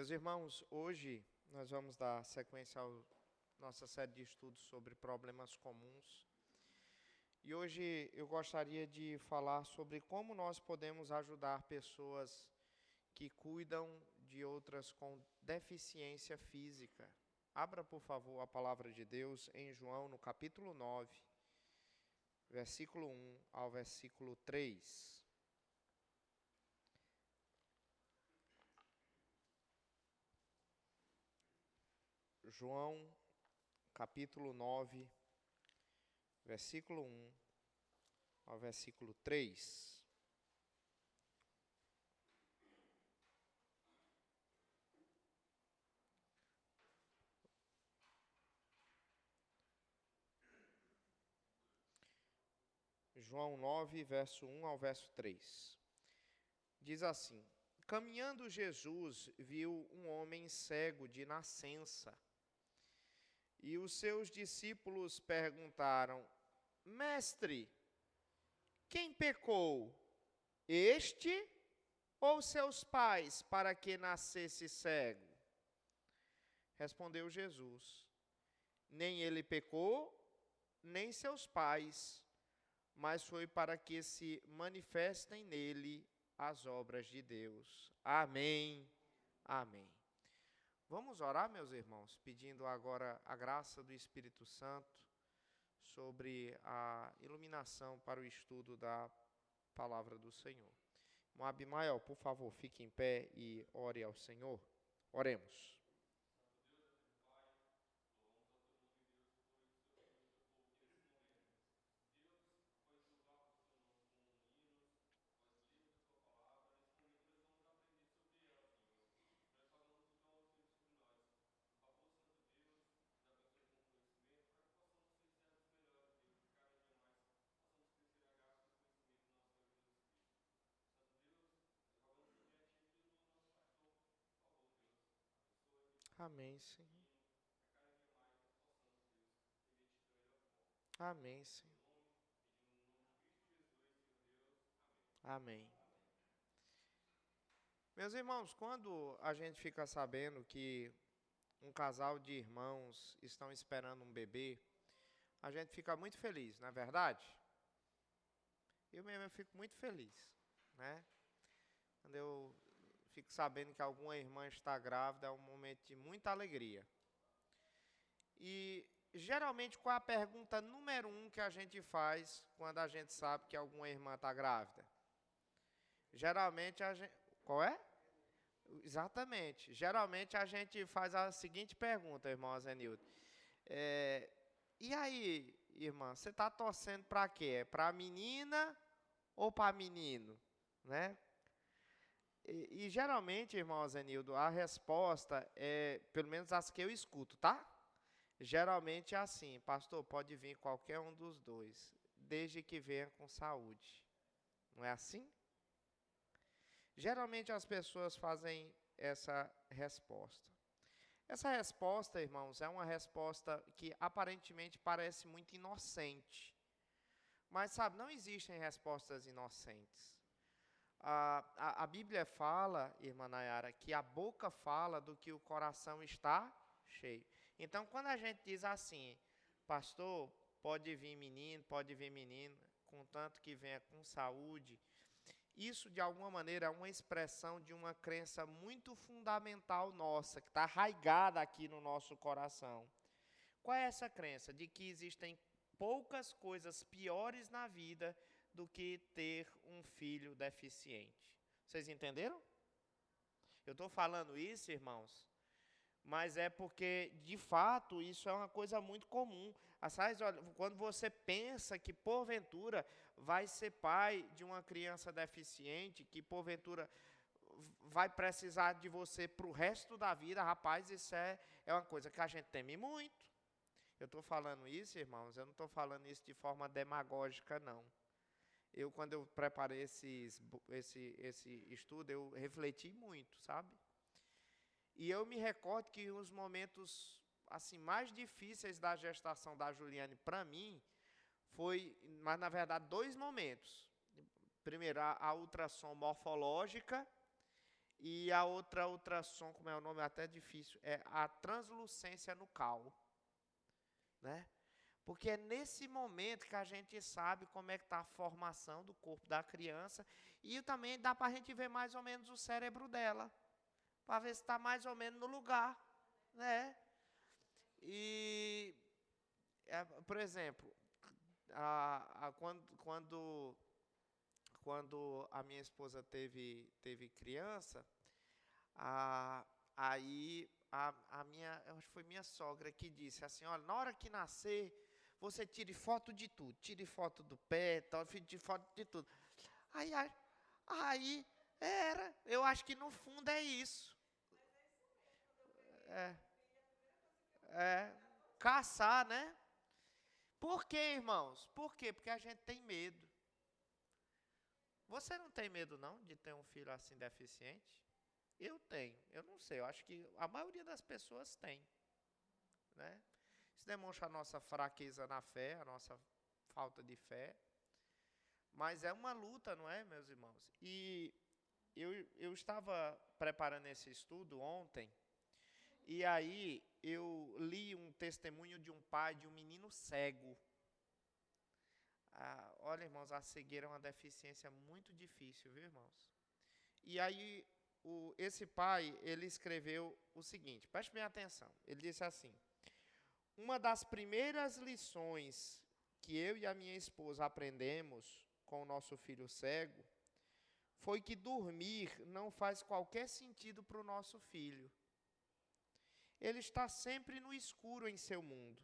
Meus irmãos, hoje nós vamos dar sequência à nossa série de estudos sobre problemas comuns. E hoje eu gostaria de falar sobre como nós podemos ajudar pessoas que cuidam de outras com deficiência física. Abra, por favor, a palavra de Deus em João, no capítulo 9, versículo 1 ao versículo 3. João, capítulo 9, versículo 1 ao versículo 3. João 9, verso 1 ao verso 3. Diz assim: Caminhando Jesus viu um homem cego de nascença. E os seus discípulos perguntaram: Mestre, quem pecou, este ou seus pais, para que nascesse cego? Respondeu Jesus: Nem ele pecou, nem seus pais, mas foi para que se manifestem nele as obras de Deus. Amém. Amém. Vamos orar, meus irmãos, pedindo agora a graça do Espírito Santo sobre a iluminação para o estudo da palavra do Senhor. Irmão Abimael, por favor, fique em pé e ore ao Senhor. Oremos. Amém, Senhor. Amém, Senhor. Amém. Meus irmãos, quando a gente fica sabendo que um casal de irmãos estão esperando um bebê, a gente fica muito feliz, não é verdade? Eu mesmo fico muito feliz, né? Quando eu fico sabendo que alguma irmã está grávida, é um momento de muita alegria. E geralmente qual é a pergunta número 1 que a gente faz quando a gente sabe que alguma irmã está grávida? Geralmente a gente... Qual é? Exatamente. Geralmente a gente faz a seguinte pergunta, irmão Zenildo. E aí, irmã, você está torcendo para quê? É para a menina ou para menino? Né? E geralmente, irmão Zenildo, a resposta é, pelo menos as que eu escuto, tá? Geralmente é assim: pastor, pode vir qualquer um dos dois, desde que venha com saúde. Não é assim? Geralmente as pessoas fazem essa resposta. Essa resposta, irmãos, é uma resposta que aparentemente parece muito inocente. Mas, sabe, não existem respostas inocentes. A Bíblia fala, irmã Nayara, que a boca fala do que o coração está cheio. Então, quando a gente diz assim, pastor, pode vir menino, pode vir menina, contanto que venha com saúde, isso, de alguma maneira, é uma expressão de uma crença muito fundamental nossa, que está arraigada aqui no nosso coração. Qual é essa crença? De que existem poucas coisas piores na vida do que ter um filho deficiente. Vocês entenderam? Eu estou falando isso, irmãos, mas é porque, de fato, isso é uma coisa muito comum. Quando você pensa que, porventura, vai ser pai de uma criança deficiente, que, porventura, vai precisar de você para o resto da vida, rapaz, isso é uma coisa que a gente teme muito. Eu estou falando isso, irmãos, eu não estou falando isso de forma demagógica, não. Quando eu preparei esse estudo, eu refleti muito, sabe? E eu me recordo que os momentos assim mais difíceis da gestação da Juliane para mim mas na verdade 2 momentos. Primeiro, a ultrassom morfológica E a outra ultrassom, como é o nome, é até difícil, é a translucência nucal, né? Porque é nesse momento que a gente sabe como é que está a formação do corpo da criança e também dá para a gente ver mais ou menos o cérebro dela, para ver se está mais ou menos no lugar, né? E, por exemplo, quando a minha esposa teve criança, aí a minha, eu acho que foi minha sogra que disse assim, olha, na hora que nascer, você tire foto de tudo, tire foto do pé, tire foto de tudo. Aí eu acho que no fundo é isso. Caçar, né? Por quê, irmãos? Por quê? Porque a gente tem medo. Você não tem medo, não, de ter um filho assim deficiente? Eu tenho. Eu não sei. Eu acho que a maioria das pessoas tem, né? Isso demonstra a nossa fraqueza na fé, a nossa falta de fé. Mas é uma luta, não é, meus irmãos? E eu estava preparando esse estudo ontem, e aí eu li um testemunho de um pai de um menino cego. Olha, irmãos, a cegueira é uma deficiência muito difícil, viu, irmãos? E aí, esse pai, ele escreveu o seguinte, preste bem atenção. Ele disse assim, uma das primeiras lições que eu e a minha esposa aprendemos com o nosso filho cego foi que dormir não faz qualquer sentido para o nosso filho. Ele está sempre no escuro em seu mundo.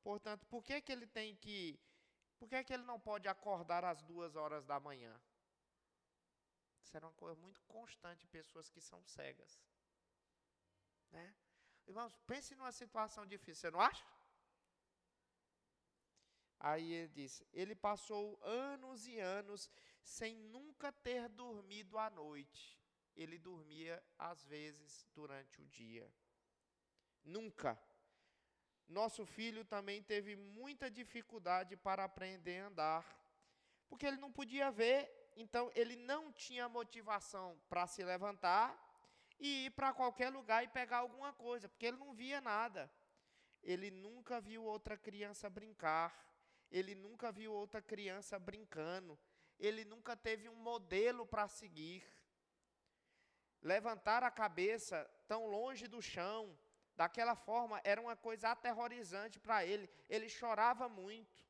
Portanto, por que ele não pode acordar às 2 horas da manhã? Isso era uma coisa muito constante em pessoas que são cegas, né? Irmãos, pense numa situação difícil, você não acha? Aí ele disse, ele passou anos e anos sem nunca ter dormido à noite. Ele dormia, às vezes, durante o dia. Nunca. Nosso filho também teve muita dificuldade para aprender a andar, porque ele não podia ver, então ele não tinha motivação para se levantar e ir para qualquer lugar e pegar alguma coisa, porque ele não via nada. Ele nunca viu outra criança brincar, ele nunca viu outra criança brincando, ele nunca teve um modelo para seguir. Levantar a cabeça tão longe do chão, daquela forma, era uma coisa aterrorizante para ele. Ele chorava muito.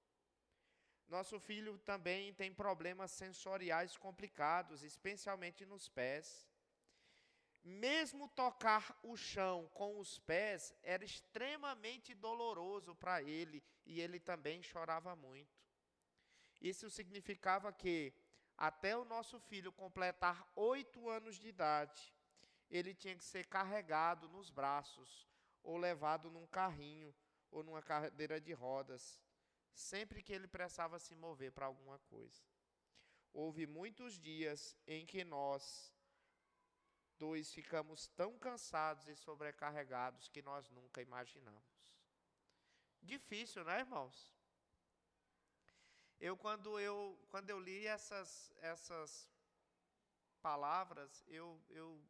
Nosso filho também tem problemas sensoriais complicados, especialmente nos pés. Mesmo tocar o chão com os pés era extremamente doloroso para ele e ele também chorava muito. Isso significava que, até o nosso filho completar 8 anos de idade, ele tinha que ser carregado nos braços, ou levado num carrinho, ou numa cadeira de rodas, sempre que ele precisava se mover para alguma coisa. Houve muitos dias em que nós dois ficamos tão cansados e sobrecarregados que nós nunca imaginamos. Difícil, né, irmãos? Quando eu li essas palavras, eu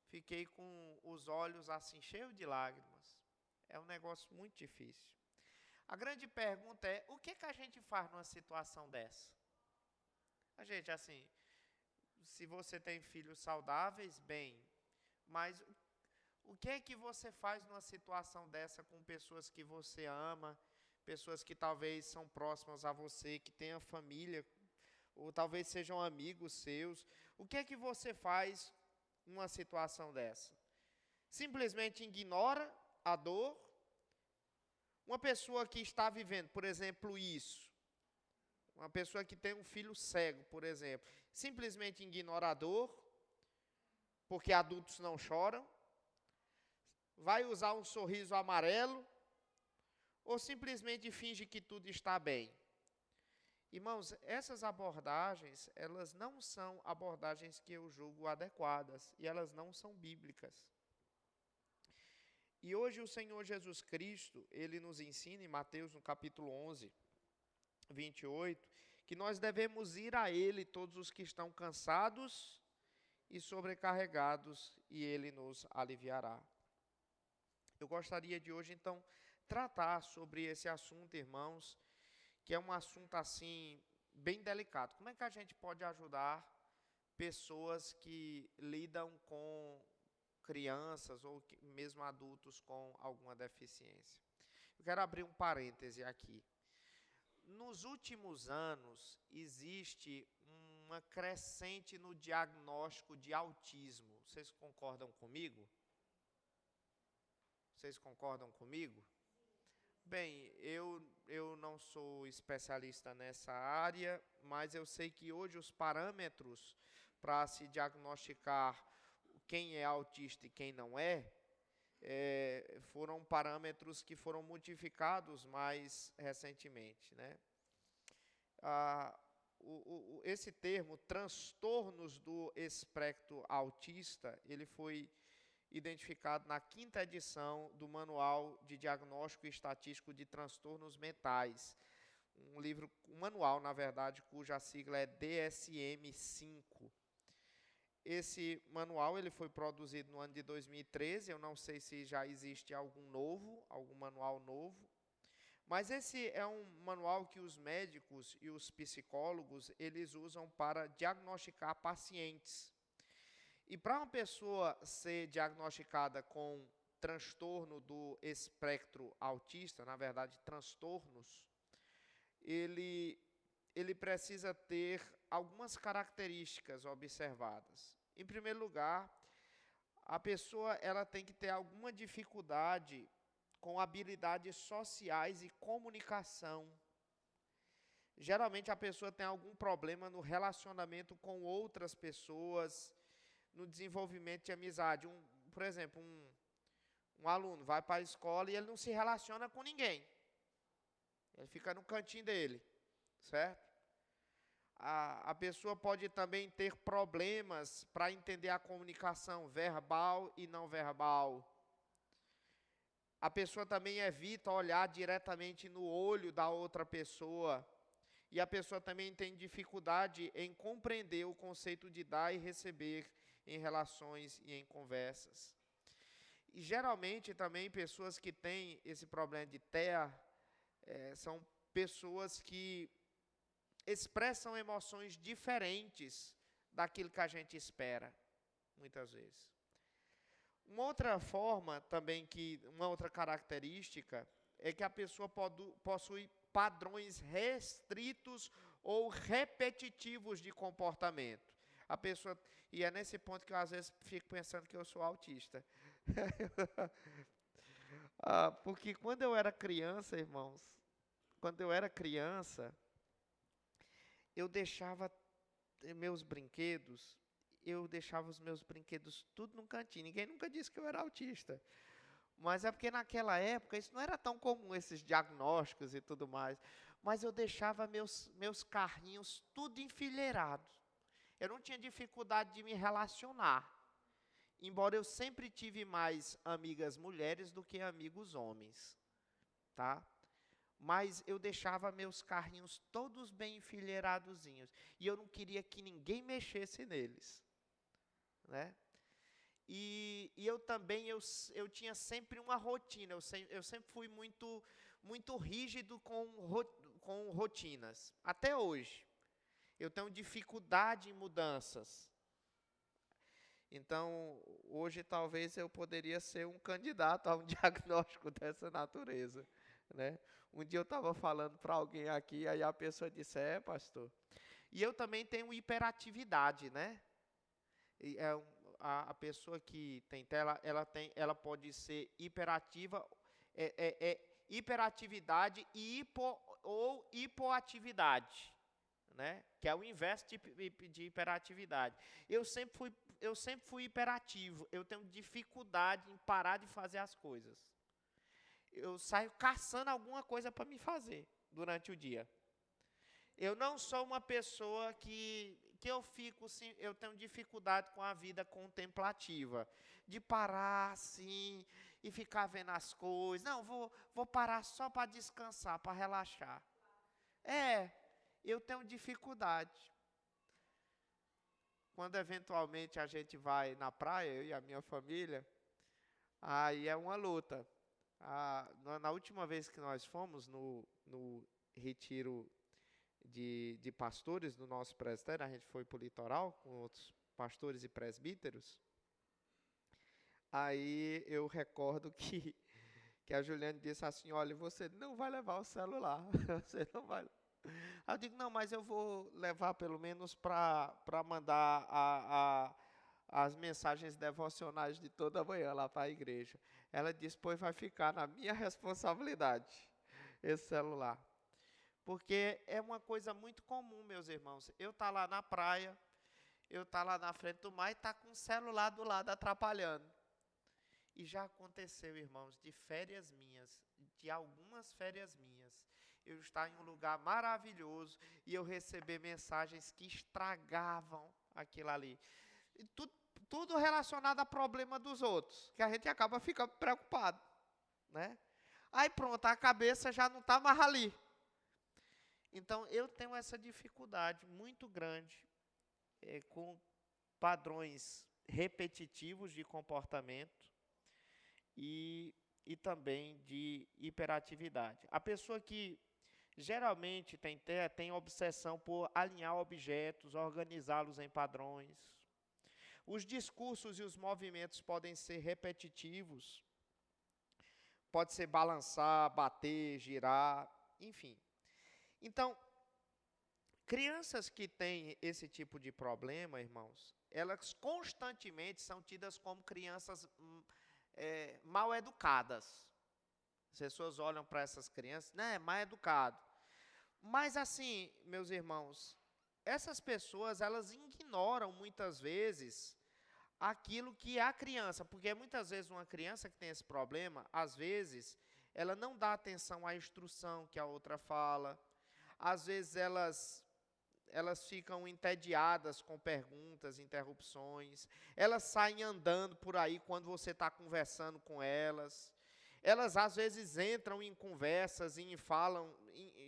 fiquei com os olhos assim cheios de lágrimas. É um negócio muito difícil. A grande pergunta é, o que a gente faz numa situação dessa? A gente, assim, se você tem filhos saudáveis, bem, mas o que você faz numa situação dessa com pessoas que você ama, pessoas que talvez são próximas a você, que tenham família, ou talvez sejam amigos seus? O que você faz numa situação dessa? Simplesmente ignora a dor? Uma pessoa que está vivendo, por exemplo, isso, uma pessoa que tem um filho cego, por exemplo, simplesmente ignora a dor, porque adultos não choram, vai usar um sorriso amarelo, ou simplesmente finge que tudo está bem? Irmãos, essas abordagens, elas não são abordagens que eu julgo adequadas, e elas não são bíblicas. E hoje o Senhor Jesus Cristo, Ele nos ensina em Mateus, no capítulo 11, 28, que nós devemos ir a Ele, todos os que estão cansados e sobrecarregados, e Ele nos aliviará. Eu gostaria de hoje, então, tratar sobre esse assunto, irmãos, que é um assunto, assim, bem delicado. Como é que a gente pode ajudar pessoas que lidam com crianças ou mesmo adultos com alguma deficiência? Eu quero abrir um parêntese aqui. Nos últimos anos, existe uma crescente no diagnóstico de autismo. Vocês concordam comigo? Vocês concordam comigo? Bem, eu não sou especialista nessa área, mas eu sei que hoje os parâmetros para se diagnosticar quem é autista e quem não é, foram parâmetros que foram modificados mais recentemente, né? Esse termo, transtornos do espectro autista, ele foi identificado na 5ª edição do Manual de Diagnóstico e Estatístico de Transtornos Mentais, um manual, na verdade, cuja sigla é DSM-5. Esse manual ele foi produzido no ano de 2013, eu não sei se já existe algum manual novo, mas esse é um manual que os médicos e os psicólogos, eles usam para diagnosticar pacientes. E para uma pessoa ser diagnosticada com transtorno do espectro autista, na verdade, transtornos, ele precisa ter algumas características observadas. Em primeiro lugar, a pessoa ela tem que ter alguma dificuldade com habilidades sociais e comunicação. Geralmente a pessoa tem algum problema no relacionamento com outras pessoas, no desenvolvimento de amizade. Por exemplo, um aluno vai para a escola e ele não se relaciona com ninguém. Ele fica no cantinho dele, certo? A pessoa pode também ter problemas para entender a comunicação verbal e não verbal. A pessoa também evita olhar diretamente no olho da outra pessoa. E a pessoa também tem dificuldade em compreender o conceito de dar e receber em relações e em conversas. E geralmente também pessoas que têm esse problema de TEA são pessoas que expressam emoções diferentes daquilo que a gente espera, muitas vezes. Uma outra forma também, uma outra característica, é que a pessoa possui padrões restritos ou repetitivos de comportamento. A pessoa, e é nesse ponto que eu às vezes fico pensando que eu sou autista. Porque quando eu era criança, irmãos, eu deixava os meus brinquedos tudo num cantinho. Ninguém nunca disse que eu era autista. Mas é porque naquela época isso não era tão comum, esses diagnósticos e tudo mais. Mas eu deixava meus carrinhos tudo enfileirado. Eu não tinha dificuldade de me relacionar. Embora eu sempre tive mais amigas mulheres do que amigos homens. Tá? Mas eu deixava meus carrinhos todos bem enfileiradozinhos. E eu não queria que ninguém mexesse neles. Né? E eu também, eu tinha sempre uma rotina. Eu sempre fui muito rígido com rotinas. Até hoje. Eu tenho dificuldade em mudanças. Então, hoje talvez eu poderia ser um candidato a um diagnóstico dessa natureza. Né? Um dia eu estava falando para alguém aqui, aí a pessoa disse, pastor. E eu também tenho hiperatividade, né? E a pessoa que tem tela, ela pode ser hiperativa, hiperatividade ou hipoatividade, né? Que é o inverso de hiperatividade. Eu sempre fui hiperativo. Eu tenho dificuldade em parar de fazer as coisas. Eu saio caçando alguma coisa para me fazer durante o dia. Eu não sou uma pessoa que eu tenho dificuldade com a vida contemplativa, de parar assim e ficar vendo as coisas. Não, vou parar só para descansar, para relaxar. Eu tenho dificuldade. quando eventualmente a gente vai na praia, eu e a minha família, aí é uma luta. Na última vez que nós fomos no retiro de pastores do nosso presbitério, a gente foi para o litoral com outros pastores e presbíteros. Aí eu recordo que a Juliane disse assim, olha, você não vai levar o celular, você não vai. Aí eu digo, não, mas eu vou levar pelo menos para mandar as mensagens devocionais de toda manhã lá para a igreja. Ela disse, pois vai ficar na minha responsabilidade esse celular. Porque é uma coisa muito comum, meus irmãos. Eu estar lá na praia, eu estar lá na frente do mar e estar com o celular do lado atrapalhando. E já aconteceu, irmãos, de férias minhas, de algumas férias minhas, eu estar em um lugar maravilhoso e eu receber mensagens que estragavam aquilo ali. E tudo relacionado a problema dos outros, que a gente acaba ficando preocupado, né? Aí pronto, a cabeça já não está mais ali. Então, eu tenho essa dificuldade muito grande com padrões repetitivos de comportamento e também de hiperatividade. A pessoa que geralmente tem obsessão por alinhar objetos, organizá-los em padrões. Os discursos e os movimentos podem ser repetitivos, pode ser balançar, bater, girar, enfim. Então, crianças que têm esse tipo de problema, irmãos, elas constantemente são tidas como crianças mal educadas. As pessoas olham para essas crianças, né, mal educado. Mas assim, meus irmãos, essas pessoas, elas ignoram muitas vezes aquilo que é a criança, porque muitas vezes uma criança que tem esse problema, às vezes, ela não dá atenção à instrução que a outra fala, às vezes elas ficam entediadas com perguntas, interrupções, elas saem andando por aí quando você está conversando com elas, elas às vezes entram em conversas e falam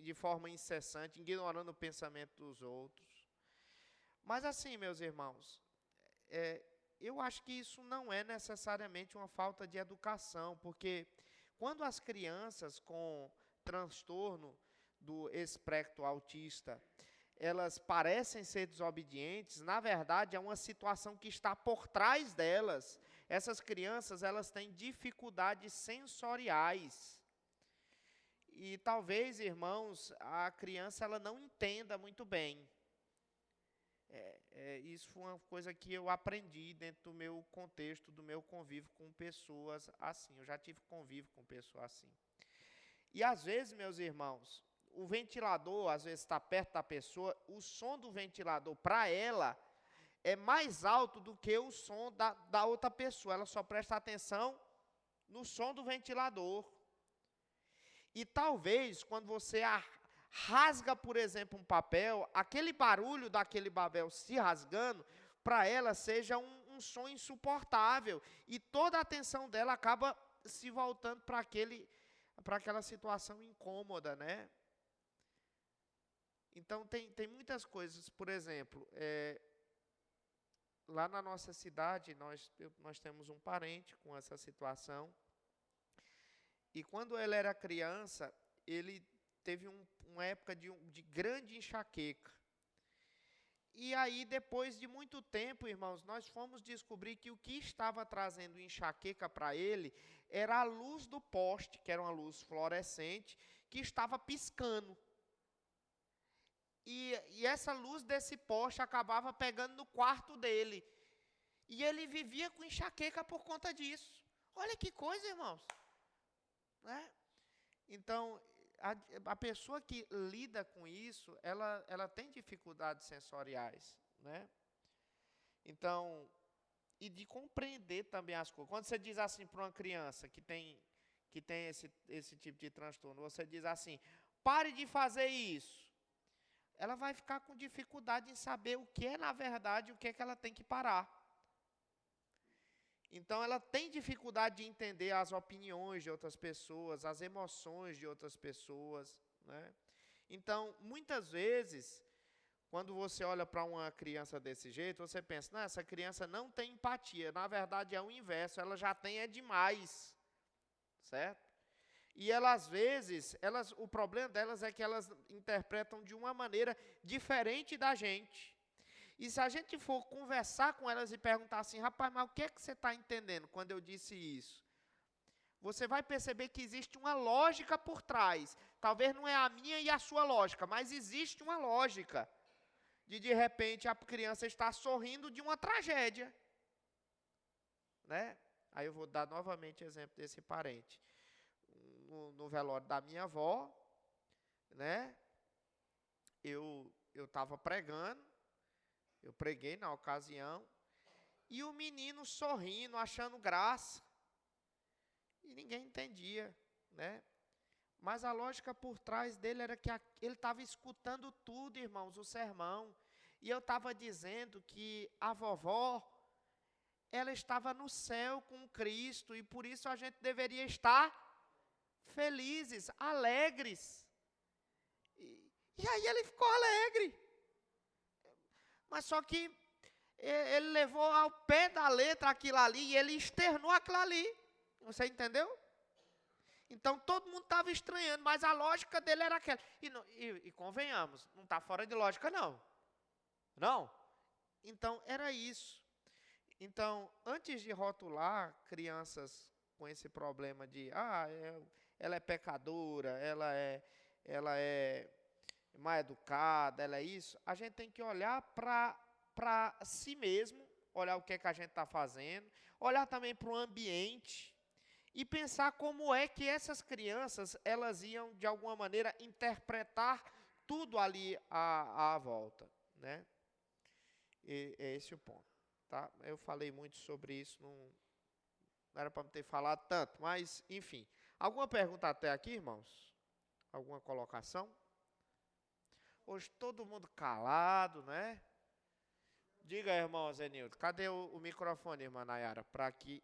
de forma incessante, ignorando o pensamento dos outros. Mas assim, meus irmãos, eu acho que isso não é necessariamente uma falta de educação, porque quando as crianças com transtorno do espectro autista, elas parecem ser desobedientes, na verdade é uma situação que está por trás delas. Essas crianças, elas têm dificuldades sensoriais. E talvez, irmãos, a criança ela não entenda muito bem. Isso foi uma coisa que eu aprendi dentro do meu contexto, do meu convívio com pessoas assim. Eu já tive convívio com pessoas assim. E às vezes, meus irmãos, o ventilador, às vezes está perto da pessoa, o som do ventilador, para ela, é mais alto do que o som da outra pessoa. Ela só presta atenção no som do ventilador. E talvez, quando você rasga, por exemplo, um papel, aquele barulho daquele papel se rasgando, para ela seja um som insuportável. E toda a atenção dela acaba se voltando para aquela situação incômoda, né? Então, tem muitas coisas. Por exemplo, lá na nossa cidade, nós temos um parente com essa situação. E quando ele era criança, ele teve uma época de grande enxaqueca. E aí, depois de muito tempo, irmãos, nós fomos descobrir que o que estava trazendo enxaqueca para ele era a luz do poste, que era uma luz fluorescente, que estava piscando. E essa luz desse poste acabava pegando no quarto dele. E ele vivia com enxaqueca por conta disso. Olha que coisa, irmãos. Né? Então, a pessoa que lida com isso, ela tem dificuldades sensoriais. Né? Então, e de compreender também as coisas. Quando você diz assim para uma criança que tem esse tipo de transtorno, você diz assim, pare de fazer isso. Ela vai ficar com dificuldade em saber o que é, na verdade, o que é que ela tem que parar. Então, ela tem dificuldade de entender as opiniões de outras pessoas, as emoções de outras pessoas, né? Então, muitas vezes, Quando você olha para uma criança desse jeito, você pensa, não, essa criança não tem empatia. Na verdade, é o inverso, ela já tem é demais, certo? E elas, às vezes, o problema delas é que elas interpretam de uma maneira diferente da gente. E se a gente for conversar com elas e perguntar assim, rapaz, mas o que é que você está entendendo quando eu disse isso? Você vai perceber que existe uma lógica por trás. Talvez não é a minha e a sua lógica, mas existe uma lógica de repente, a criança está sorrindo de uma tragédia. Né? Aí eu vou dar novamente exemplo desse parente. No velório da minha avó, né? Eu estava pregando, eu preguei na ocasião, e o menino sorrindo, achando graça, e ninguém entendia, né? Mas a lógica por trás dele era que ele estava escutando tudo, irmãos, o sermão, e eu estava dizendo que a vovó, ela estava no céu com Cristo, e por isso a gente deveria estar felizes, alegres. E aí ele ficou alegre. Mas só que ele levou ao pé da letra aquilo ali e ele externou aquilo ali. Você entendeu? Então todo mundo estava estranhando, mas a lógica dele era aquela. E convenhamos, não está fora de lógica não. Não? Então era isso. Então, antes de rotular crianças com esse problema de, ela é pecadora, ela é mal educada, ela é isso, a gente tem que olhar para si mesmo, olhar o que é que a gente está fazendo, olhar também para o ambiente e pensar como é que essas crianças, elas iam, de alguma maneira, interpretar tudo ali à volta, né? E é esse o ponto. Tá? Eu falei muito sobre isso, não era para me ter falado tanto, mas, enfim. Alguma pergunta até aqui, irmãos? Alguma colocação? Hoje todo mundo calado, né? Diga, irmão Zenildo, cadê o microfone, irmã Nayara, para aqui,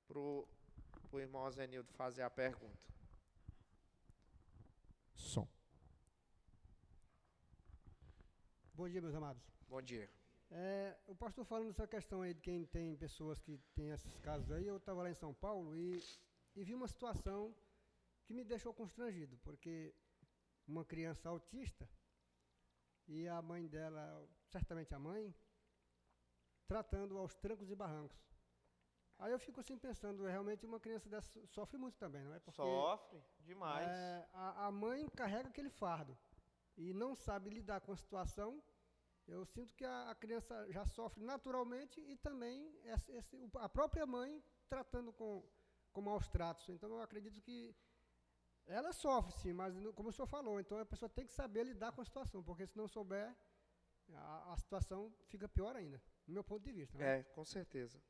para o irmão Zenildo fazer a pergunta. Som. Bom dia, meus amados. Bom dia. O pastor falando dessa questão aí de quem tem pessoas que tem esses casos aí, eu estava lá em São Paulo e vi uma situação que me deixou constrangido, porque uma criança autista e a mãe dela, certamente a mãe, tratando aos trancos e barrancos. Aí eu fico assim pensando, realmente uma criança dessa sofre muito também, não é? Porque sofre demais. A mãe carrega aquele fardo e não sabe lidar com a situação. Eu sinto que a criança já sofre naturalmente e também a própria mãe tratando com maus tratos. Então, eu acredito que ela sofre, sim, mas como o senhor falou, então a pessoa tem que saber lidar com a situação, porque se não souber, a situação fica pior ainda, no meu ponto de vista. Né? Com certeza.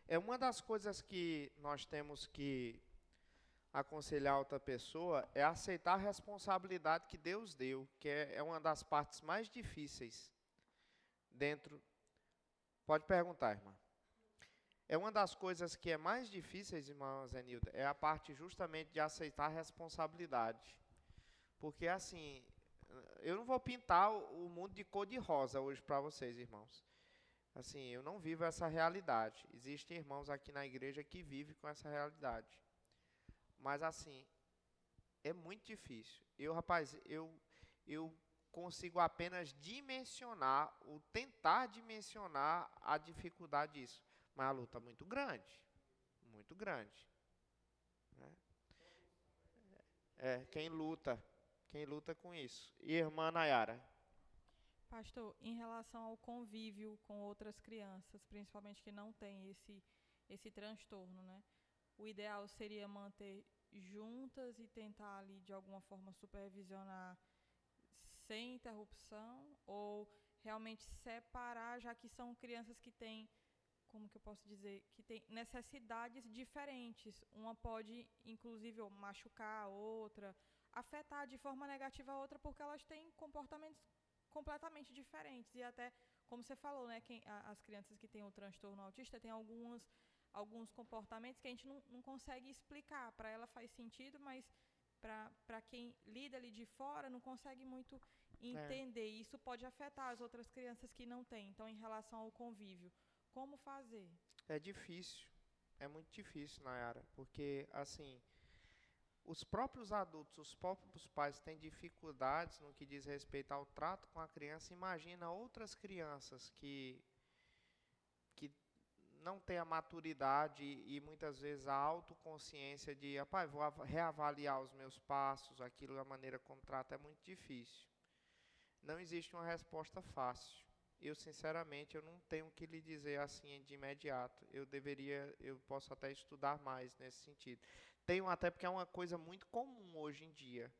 É uma das coisas que nós temos que aconselhar outra pessoa é aceitar a responsabilidade que Deus deu, que é uma das partes mais difíceis dentro. Pode perguntar, irmã. É uma das coisas que é mais difíceis, irmã Zenilda, é a parte justamente de aceitar a responsabilidade. Porque assim, eu não vou pintar o mundo de cor de rosa hoje para vocês, irmãos. Assim, eu não vivo essa realidade. Existem irmãos aqui na igreja que vivem com essa realidade. Mas assim, é muito difícil. Eu consigo apenas tentar dimensionar a dificuldade disso. Mas a luta é muito grande. Muito grande. Né? Quem luta com isso. E irmã Nayara? Pastor, em relação ao convívio com outras crianças, principalmente que não têm esse transtorno, né? O ideal seria manter juntas e tentar ali de alguma forma supervisionar sem interrupção ou realmente separar, já que são crianças que têm, como que eu posso dizer, que têm necessidades diferentes. Uma pode, inclusive, machucar a outra, afetar de forma negativa a outra, porque elas têm comportamentos completamente diferentes. E até, como você falou, né, as crianças que têm o transtorno autista têm alguns comportamentos que a gente não consegue explicar. Para ela faz sentido, mas para quem lida ali de fora não consegue muito entender. Isso pode afetar as outras crianças que não têm. Então, em relação ao convívio, como fazer? É difícil, é muito difícil, Nayara, porque, assim, os próprios adultos, os próprios pais têm dificuldades no que diz respeito ao trato com a criança. Imagina outras crianças que não têm a maturidade e muitas vezes a autoconsciência de, rapaz, vou reavaliar os meus passos, aquilo, a maneira como trato, é muito difícil. Não existe uma resposta fácil. Eu, sinceramente, eu não tenho o que lhe dizer assim de imediato. Eu posso até estudar mais nesse sentido. Tenho até porque é uma coisa muito comum hoje em dia.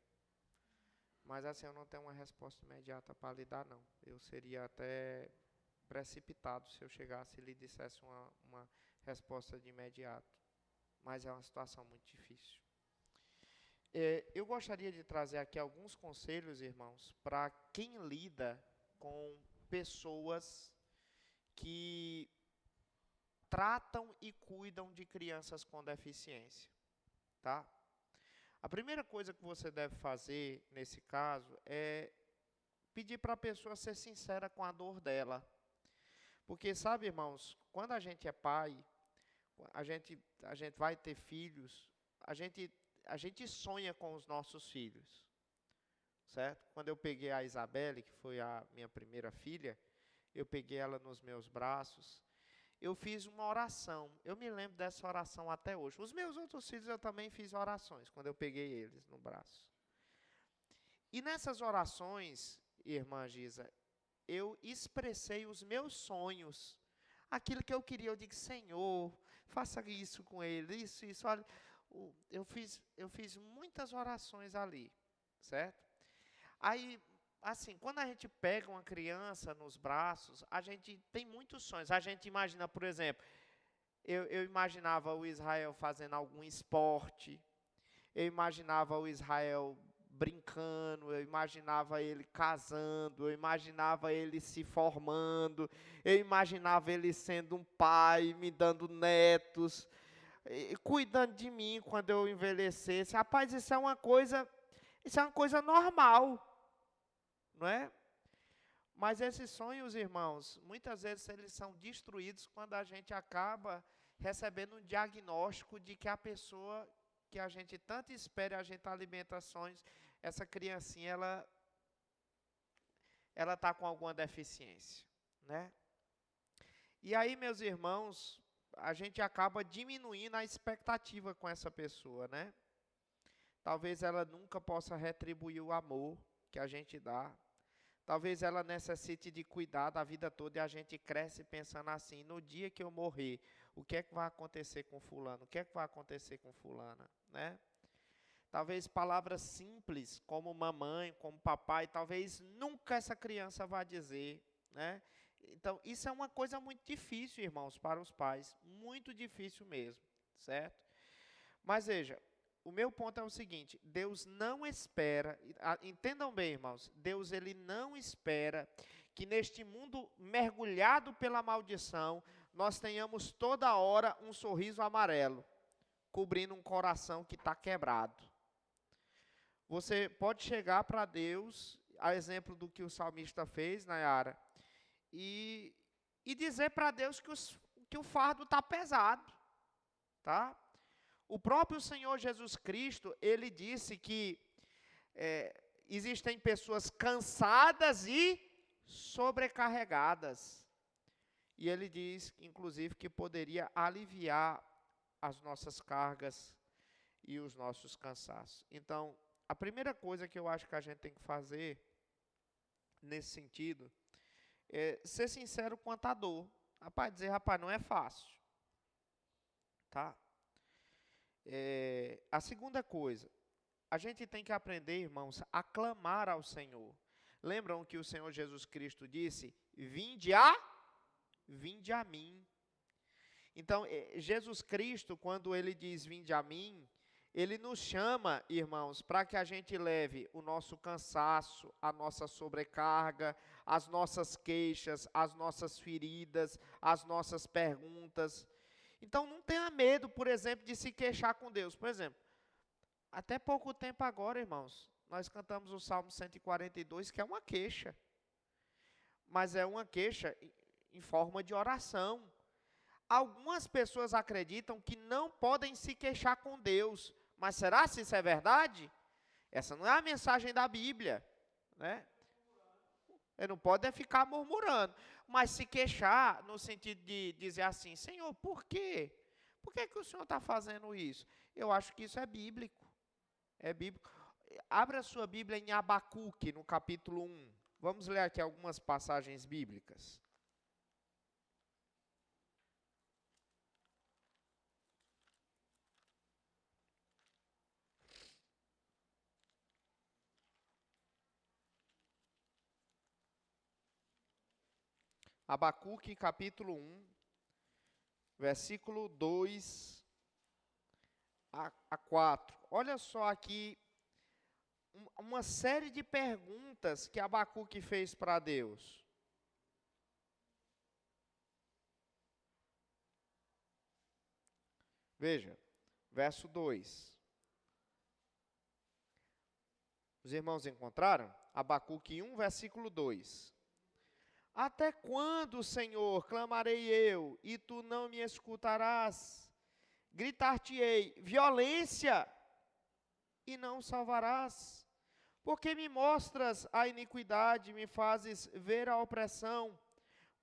Mas assim, eu não tenho uma resposta imediata para lhe dar, não. Eu seria até precipitado se eu chegasse e lhe dissesse uma resposta de imediato. Mas é uma situação muito difícil. Eu gostaria de trazer aqui alguns conselhos, irmãos, para quem lida com pessoas que tratam e cuidam de crianças com deficiência, tá? A primeira coisa que você deve fazer nesse caso é pedir para a pessoa ser sincera com a dor dela. Porque, sabe, irmãos, quando a gente é pai, a gente vai ter filhos, a gente sonha com os nossos filhos, certo? Quando eu peguei a Isabelle, que foi a minha primeira filha, eu peguei ela nos meus braços, eu fiz uma oração. Eu me lembro dessa oração até hoje. Os meus outros filhos eu também fiz orações, quando eu peguei eles no braço. E nessas orações, irmã Giza, eu expressei os meus sonhos, aquilo que eu queria. Eu digo, Senhor, faça isso com ele, isso, olha. Eu fiz muitas orações ali, certo? Aí, assim, quando a gente pega uma criança nos braços, a gente tem muitos sonhos. A gente imagina, por exemplo, eu imaginava o Israel fazendo algum esporte, eu imaginava o Israel brincando, eu imaginava ele casando, eu imaginava ele se formando, eu imaginava ele sendo um pai, me dando netos, cuidando de mim quando eu envelhecesse. Rapaz, isso é uma coisa normal, não é? Mas esses sonhos, irmãos, muitas vezes eles são destruídos quando a gente acaba recebendo um diagnóstico de que a pessoa que a gente tanto espera, a gente alimenta sonhos, essa criancinha, ela está com alguma deficiência, né? E aí, meus irmãos, a gente acaba diminuindo a expectativa com essa pessoa, né? Talvez ela nunca possa retribuir o amor que a gente dá. Talvez ela necessite de cuidar da vida toda e a gente cresce pensando assim, no dia que eu morrer, o que é que vai acontecer com fulano? O que é que vai acontecer com fulana, né? Talvez palavras simples, como mamãe, como papai, talvez nunca essa criança vá dizer, né? Então, isso é uma coisa muito difícil, irmãos, para os pais. Muito difícil mesmo, certo? Mas veja, o meu ponto é o seguinte, Deus não espera, entendam bem, irmãos, Deus ele não espera que neste mundo mergulhado pela maldição, nós tenhamos toda hora um sorriso amarelo, cobrindo um coração que está quebrado. Você pode chegar para Deus, a exemplo do que o salmista fez, Nayara, e dizer para Deus que o fardo está pesado, tá? O próprio Senhor Jesus Cristo, ele disse que existem pessoas cansadas e sobrecarregadas. E ele diz, inclusive, que poderia aliviar as nossas cargas e os nossos cansaços. Então, a primeira coisa que eu acho que a gente tem que fazer, nesse sentido, é ser sincero quanto à dor. Rapaz, não é fácil. Tá? A segunda coisa, a gente tem que aprender, irmãos, a clamar ao Senhor. Lembram que o Senhor Jesus Cristo disse, vinde a mim. Então, Jesus Cristo, quando ele diz vinde a mim, ele nos chama, irmãos, para que a gente leve o nosso cansaço, a nossa sobrecarga, as nossas queixas, as nossas feridas, as nossas perguntas. Então, não tenha medo, por exemplo, de se queixar com Deus. Por exemplo, até pouco tempo agora, irmãos, nós cantamos o Salmo 142, que é uma queixa. Mas é uma queixa em forma de oração. Algumas pessoas acreditam que não podem se queixar com Deus. Mas será se isso é verdade? Essa não é a mensagem da Bíblia, né? Ele não pode ficar murmurando. Mas se queixar no sentido de dizer assim, Senhor, por quê? Por que que o Senhor está fazendo isso? Eu acho que isso é bíblico. É bíblico. Abra a sua Bíblia em Abacuque, no capítulo 1. Vamos ler aqui algumas passagens bíblicas. Abacuque, capítulo 1, versículo 2 a 4. Olha só aqui uma série de perguntas que Abacuque fez para Deus. Veja, verso 2. Os irmãos encontraram? Abacuque 1, versículo 2. Até quando, Senhor, clamarei eu, e tu não me escutarás? Gritar-te-ei, violência, e não salvarás? Porque me mostras a iniquidade, me fazes ver a opressão,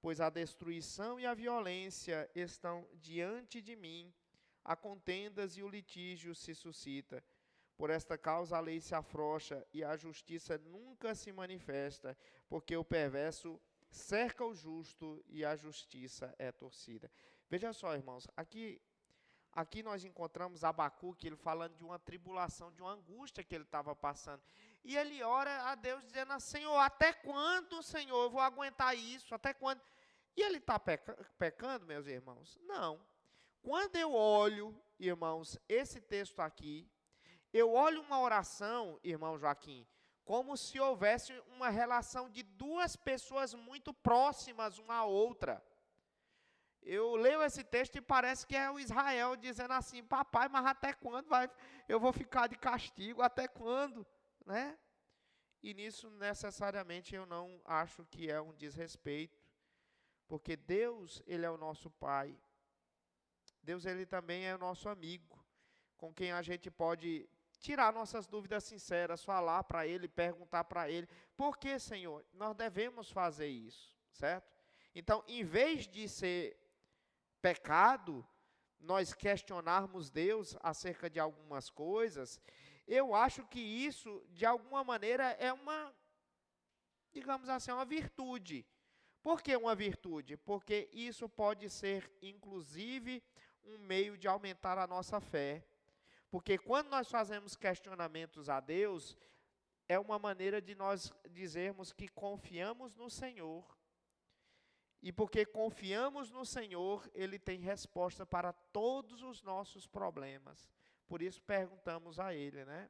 pois a destruição e a violência estão diante de mim, há contendas e o litígio se suscita. Por esta causa a lei se afrouxa e a justiça nunca se manifesta, porque o perverso cerca o justo e a justiça é torcida. Veja só, irmãos, aqui nós encontramos Abacuque, ele falando de uma tribulação, de uma angústia que ele estava passando. E ele ora a Deus dizendo assim, Senhor, até quando, Senhor, eu vou aguentar isso? Até quando? E ele está pecando, meus irmãos? Não. Quando eu olho, irmãos, esse texto aqui, eu olho uma oração, irmão Joaquim, como se houvesse uma relação de duas pessoas muito próximas uma à outra. Eu leio esse texto e parece que é o Israel dizendo assim, papai, mas até quando eu vou ficar de castigo? Até quando? Né? E nisso, necessariamente, eu não acho que é um desrespeito, porque Deus, Ele é o nosso Pai. Deus, Ele também é o nosso amigo, com quem a gente pode tirar nossas dúvidas sinceras, falar para Ele, perguntar para Ele, por que, Senhor? Nós devemos fazer isso, certo? Então, em vez de ser pecado, nós questionarmos Deus acerca de algumas coisas, eu acho que isso, de alguma maneira, é uma, digamos assim, uma virtude. Por que uma virtude? Porque isso pode ser, inclusive, um meio de aumentar a nossa fé. Porque quando nós fazemos questionamentos a Deus, é uma maneira de nós dizermos que confiamos no Senhor. E porque confiamos no Senhor, Ele tem resposta para todos os nossos problemas. Por isso perguntamos a Ele, né?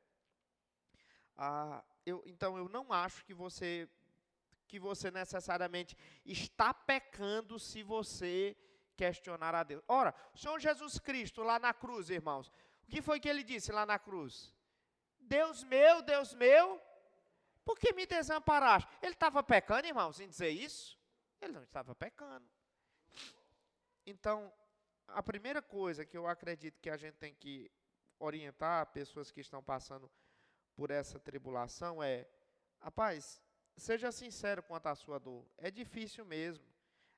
Então eu não acho que você necessariamente está pecando se você questionar a Deus. Ora, o Senhor Jesus Cristo lá na cruz, irmãos, o que foi que Ele disse lá na cruz? Deus meu, por que me desamparaste? Ele estava pecando, irmãos, em dizer isso? Ele não estava pecando. Então, a primeira coisa que eu acredito que a gente tem que orientar pessoas que estão passando por essa tribulação é, rapaz, seja sincero quanto à sua dor. É difícil mesmo.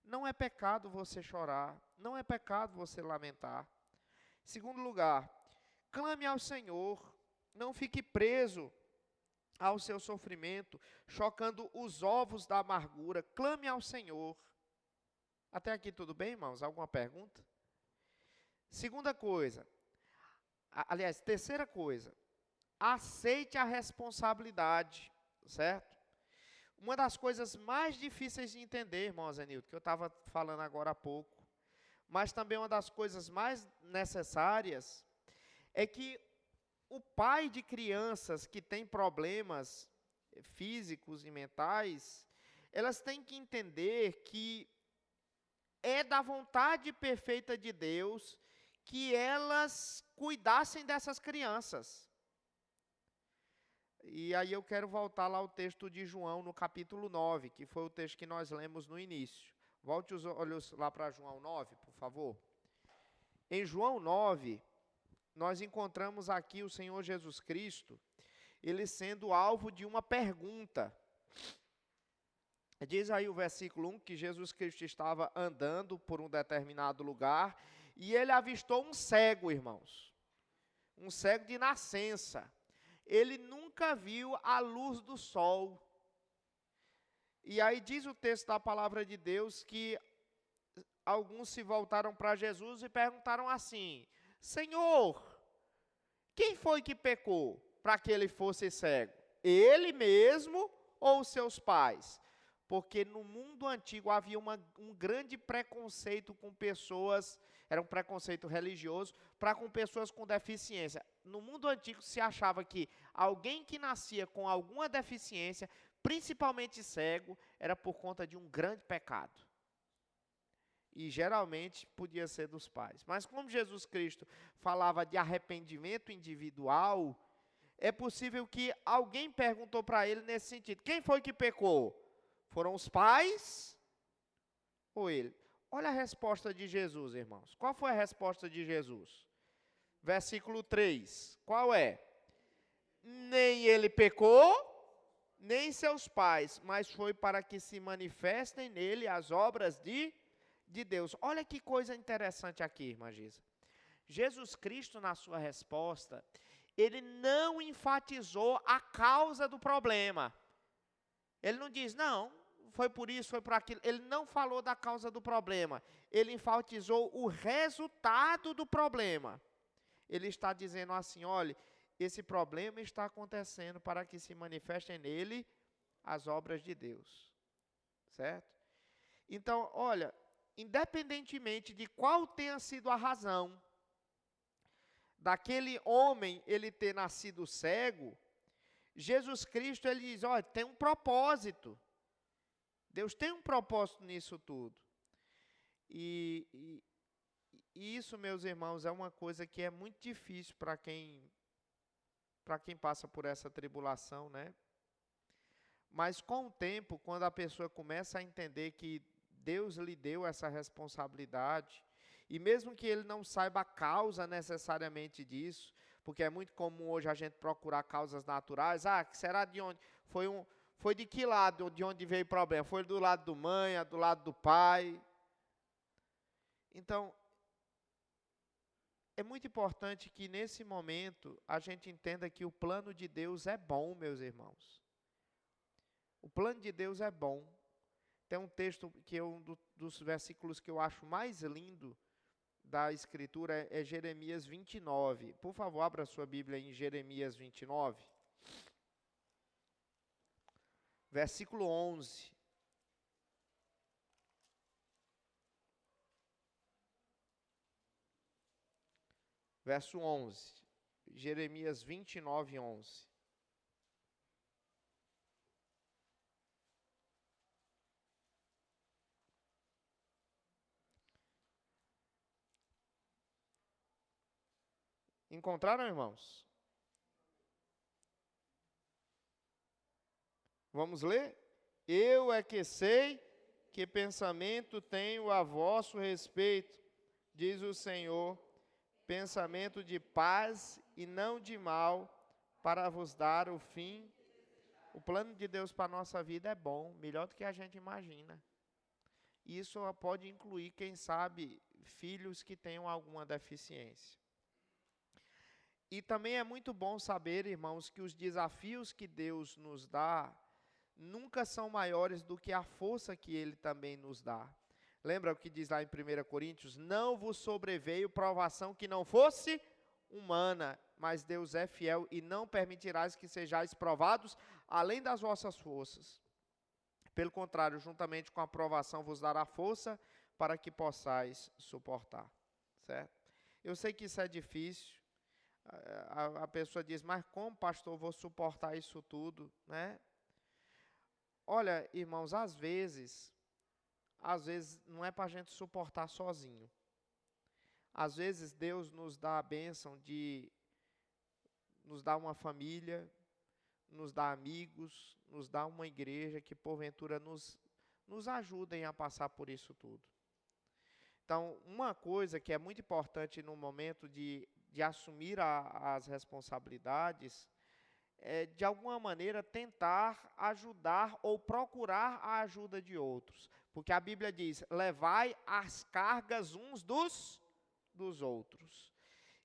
Não é pecado você chorar. Não é pecado você lamentar. Segundo lugar, clame ao Senhor. Não fique preso ao seu sofrimento, chocando os ovos da amargura. Clame ao Senhor. Até aqui tudo bem, irmãos? Alguma pergunta? Segunda coisa, aliás, terceira coisa, aceite a responsabilidade, certo? Uma das coisas mais difíceis de entender, irmão Zenilton, que eu estava falando agora há pouco, mas também uma das coisas mais necessárias, é que o pai de crianças que tem problemas físicos e mentais, elas têm que entender que é da vontade perfeita de Deus que elas cuidassem dessas crianças. E aí eu quero voltar lá ao texto de João, no capítulo 9, que foi o texto que nós lemos no início. Volte os olhos lá para João 9, por favor. Em João 9, nós encontramos aqui o Senhor Jesus Cristo, ele sendo alvo de uma pergunta. Diz aí o versículo 1 que Jesus Cristo estava andando por um determinado lugar e ele avistou um cego, irmãos. Um cego de nascença. Ele nunca viu a luz do sol. E aí diz o texto da palavra de Deus que alguns se voltaram para Jesus e perguntaram assim: Senhor, quem foi que pecou para que ele fosse cego? Ele mesmo ou seus pais? Porque no mundo antigo havia um grande preconceito com pessoas, era um preconceito religioso, para com pessoas com deficiência. No mundo antigo se achava que alguém que nascia com alguma deficiência, principalmente cego, era por conta de um grande pecado. E geralmente podia ser dos pais. Mas como Jesus Cristo falava de arrependimento individual, é possível que alguém perguntou para ele nesse sentido: quem foi que pecou? Foram os pais ou ele? Olha a resposta de Jesus, irmãos. Qual foi a resposta de Jesus? Versículo 3. Qual é? Nem ele pecou, nem seus pais, mas foi para que se manifestem nele as obras de Deus. Olha que coisa interessante aqui, irmã Gisa. Jesus Cristo, na sua resposta, ele não enfatizou a causa do problema. Ele não diz, não, foi por isso, foi por aquilo. Ele não falou da causa do problema. Ele enfatizou o resultado do problema. Ele está dizendo assim, olha, esse problema está acontecendo para que se manifestem nele as obras de Deus. Certo? Então, olha, independentemente de qual tenha sido a razão daquele homem ele ter nascido cego, Jesus Cristo, ele diz, olha, tem um propósito. Deus tem um propósito nisso tudo. E isso, meus irmãos, é uma coisa que é muito difícil para quem passa por essa tribulação, né? Mas com o tempo, quando a pessoa começa a entender que Deus lhe deu essa responsabilidade, e mesmo que ele não saiba a causa necessariamente disso, porque é muito comum hoje a gente procurar causas naturais. Ah, será de onde? Foi de que lado, de onde veio o problema? Foi do lado do mãe, do lado do pai? Então, é muito importante que nesse momento a gente entenda que o plano de Deus é bom, meus irmãos. O plano de Deus é bom. Tem um texto que é um dos versículos que eu acho mais lindo da Escritura, é Jeremias 29. Por favor, abra sua Bíblia em Jeremias 29. Versículo 11. Verso 11. Jeremias 29, 11. Encontraram, irmãos? Vamos ler? Eu é que sei que pensamento tenho a vosso respeito, diz o Senhor, pensamento de paz e não de mal, para vos dar o fim. O plano de Deus para a nossa vida é bom, melhor do que a gente imagina. Isso pode incluir, quem sabe, filhos que tenham alguma deficiência. E também é muito bom saber, irmãos, que os desafios que Deus nos dá nunca são maiores do que a força que Ele também nos dá. Lembra o que diz lá em 1 Coríntios? Não vos sobreveio provação que não fosse humana, mas Deus é fiel e não permitirás que sejais provados além das vossas forças. Pelo contrário, juntamente com a provação vos dará força para que possais suportar. Certo? Eu sei que isso é difícil. A pessoa diz, mas como, pastor, vou suportar isso tudo, né? Olha, irmãos, às vezes não é para a gente suportar sozinho. Às vezes Deus nos dá a bênção de nos dar uma família, nos dá amigos, nos dá uma igreja que porventura nos ajudem a passar por isso tudo. Então, uma coisa que é muito importante no momento de assumir as responsabilidades é, de alguma maneira, tentar ajudar ou procurar a ajuda de outros. Porque a Bíblia diz, levai as cargas uns dos outros.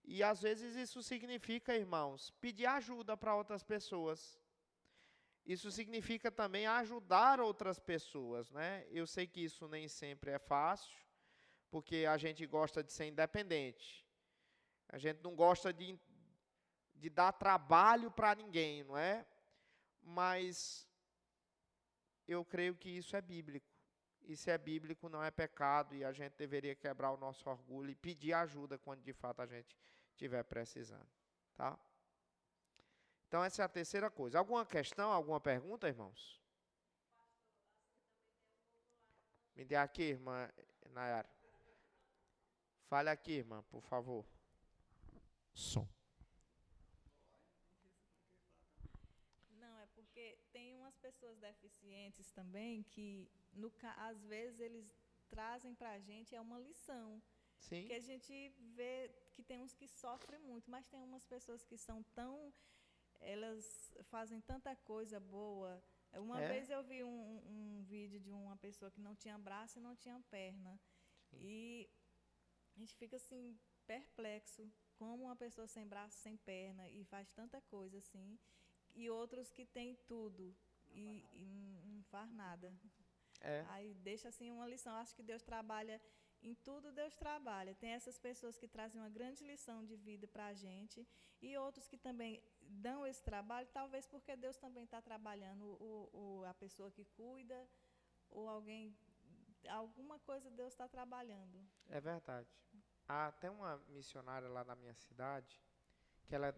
E às vezes isso significa, irmãos, pedir ajuda para outras pessoas. Isso significa também ajudar outras pessoas, né? Eu sei que isso nem sempre é fácil, porque a gente gosta de ser independente. A gente não gosta de dar trabalho para ninguém, não é? Mas eu creio que isso é bíblico. E se é bíblico, não é pecado, e a gente deveria quebrar o nosso orgulho e pedir ajuda quando de fato a gente estiver precisando, tá? Então essa é a terceira coisa. Alguma questão, alguma pergunta, irmãos? Me dê aqui, irmã Nayara. Fale aqui, irmã, por favor. Som. Não, é porque tem umas pessoas deficientes também que, às vezes, eles trazem para a gente uma lição. Sim. Que a gente vê que tem uns que sofrem muito, mas tem umas pessoas que são elas fazem tanta coisa boa. Uma vez eu vi um vídeo de uma pessoa que não tinha braço e não tinha perna. Sim. E a gente fica assim, perplexo, como uma pessoa sem braço, sem perna, e faz tanta coisa assim, e outros que têm tudo e não faz nada. Aí deixa assim uma lição. Acho que Deus trabalha, em tudo Deus trabalha. Tem essas pessoas que trazem uma grande lição de vida para a gente, e outros que também dão esse trabalho, talvez porque Deus também está trabalhando, a pessoa que cuida, ou alguma coisa Deus está trabalhando. É verdade. Há até uma missionária lá na minha cidade, que ela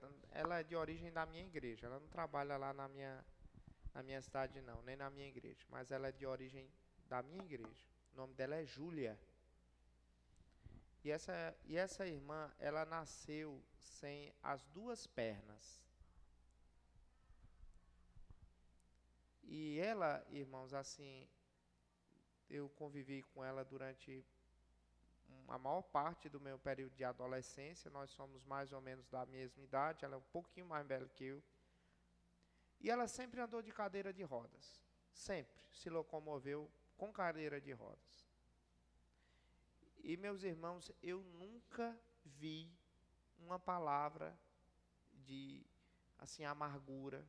é de origem da minha igreja. Ela não trabalha lá na minha cidade não, nem na minha igreja, mas ela é de origem da minha igreja. O nome dela é Júlia. E essa irmã, ela nasceu sem as duas pernas. E ela, irmãos, assim, eu convivi com ela durante a maior parte do meu período de adolescência. Nós somos mais ou menos da mesma idade, ela é um pouquinho mais velha que eu. E ela sempre andou de cadeira de rodas. Sempre se locomoveu com cadeira de rodas. E, meus irmãos, eu nunca vi uma palavra de, assim, amargura,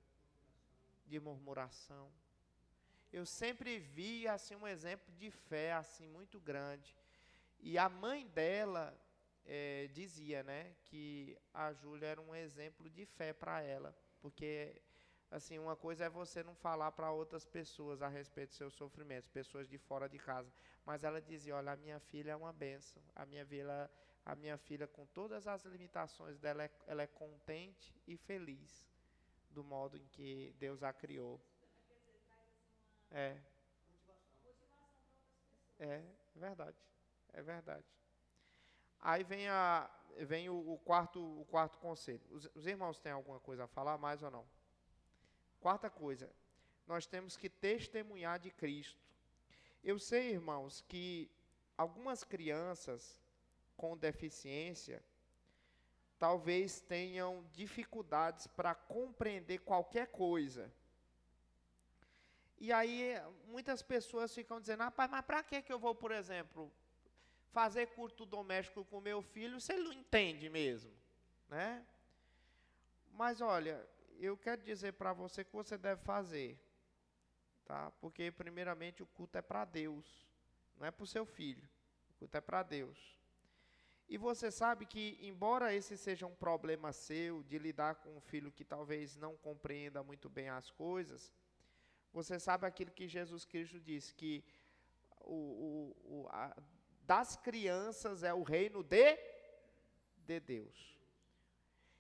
de murmuração. Eu sempre vi, assim, um exemplo de fé, assim, muito grande. E a mãe dela dizia, né, que a Júlia era um exemplo de fé para ela. Porque, assim, uma coisa é você não falar para outras pessoas a respeito dos seus sofrimentos, pessoas de fora de casa. Mas ela dizia, olha, a minha filha é uma bênção. A minha filha, com todas as limitações dela, ela é contente e feliz do modo em que Deus a criou. É verdade. É verdade. Aí vem o quarto conselho. Os irmãos têm alguma coisa a falar, mais ou não? Quarta coisa, nós temos que testemunhar de Cristo. Eu sei, irmãos, que algumas crianças com deficiência talvez tenham dificuldades para compreender qualquer coisa. E aí muitas pessoas ficam dizendo, rapaz, mas para que eu vou, por exemplo, fazer culto doméstico com meu filho se ele não entende mesmo, né? Mas olha, eu quero dizer para você que você deve fazer, tá? Porque primeiramente o culto é para Deus, não é para o seu filho, o culto é para Deus. E você sabe que, embora esse seja um problema seu, de lidar com um filho que talvez não compreenda muito bem as coisas, você sabe aquilo que Jesus Cristo disse, que das crianças é o reino de Deus.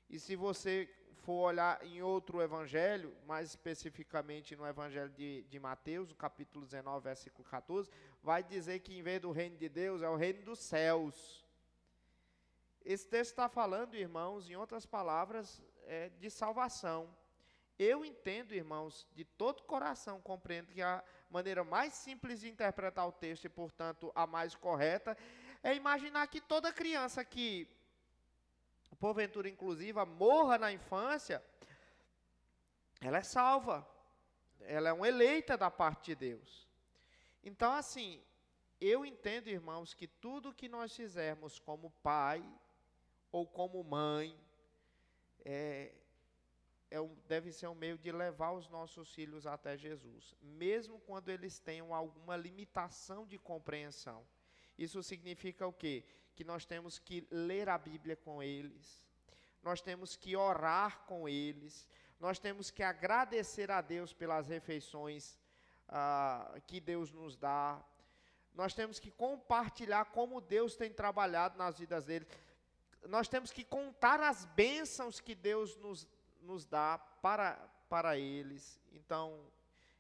E se você for olhar em outro evangelho, mais especificamente no evangelho de Mateus, no capítulo 19, versículo 14, vai dizer que em vez do reino de Deus, é o reino dos céus. Esse texto está falando, irmãos, em outras palavras, de salvação. Eu entendo, irmãos, de todo coração, compreendo que a maneira mais simples de interpretar o texto e, portanto, a mais correta, é imaginar que toda criança que, porventura inclusiva, morra na infância, ela é salva. Ela é uma eleita da parte de Deus. Então, assim, eu entendo, irmãos, que tudo que nós fizermos como pai ou como mãe, deve ser um meio de levar os nossos filhos até Jesus, mesmo quando eles tenham alguma limitação de compreensão. Isso significa o quê? Que nós temos que ler a Bíblia com eles, nós temos que orar com eles, nós temos que agradecer a Deus pelas refeições que Deus nos dá, nós temos que compartilhar como Deus tem trabalhado nas vidas deles, nós temos que contar as bênçãos que Deus nos dá para eles. Então,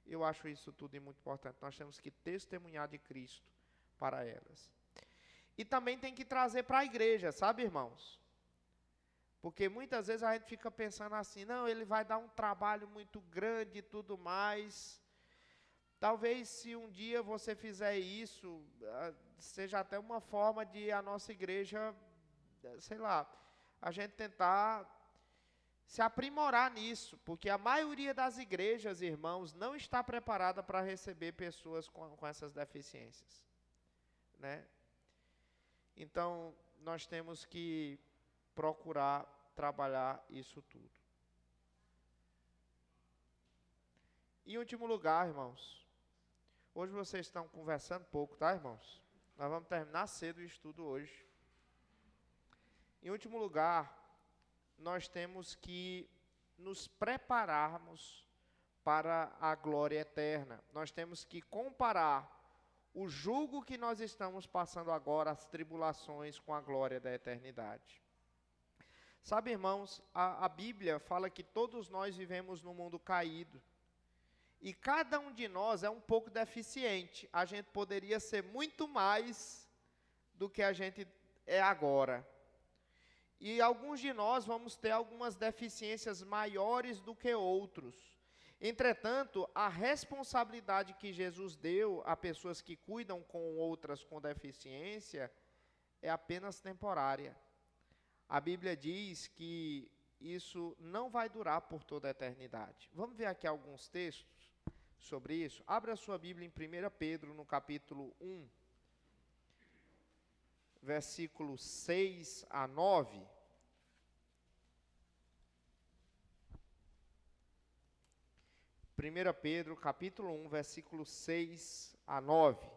eu acho isso tudo muito importante. Nós temos que testemunhar de Cristo para elas. E também tem que trazer para a igreja, sabe, irmãos? Porque muitas vezes a gente fica pensando assim, não, ele vai dar um trabalho muito grande e tudo mais. Talvez se um dia você fizer isso, seja até uma forma de a nossa igreja, sei lá, a gente tentar se aprimorar nisso, porque a maioria das igrejas, irmãos, não está preparada para receber pessoas com essas deficiências, né? Então, nós temos que procurar trabalhar isso tudo. Em último lugar, irmãos, hoje vocês estão conversando pouco, tá, irmãos? Nós vamos terminar cedo o estudo hoje. Em último lugar, nós temos que nos prepararmos para a glória eterna. Nós temos que comparar o jugo que nós estamos passando agora, as tribulações, com a glória da eternidade. Sabe, irmãos, a Bíblia fala que todos nós vivemos num mundo caído. E cada um de nós é um pouco deficiente. A gente poderia ser muito mais do que a gente é agora. E alguns de nós vamos ter algumas deficiências maiores do que outros. Entretanto, a responsabilidade que Jesus deu a pessoas que cuidam com outras com deficiência é apenas temporária. A Bíblia diz que isso não vai durar por toda a eternidade. Vamos ver aqui alguns textos sobre isso? Abra a sua Bíblia em 1 Pedro, no capítulo 1. Versículo 6 a 9. 1 Pedro, capítulo 1, versículo 6 a 9.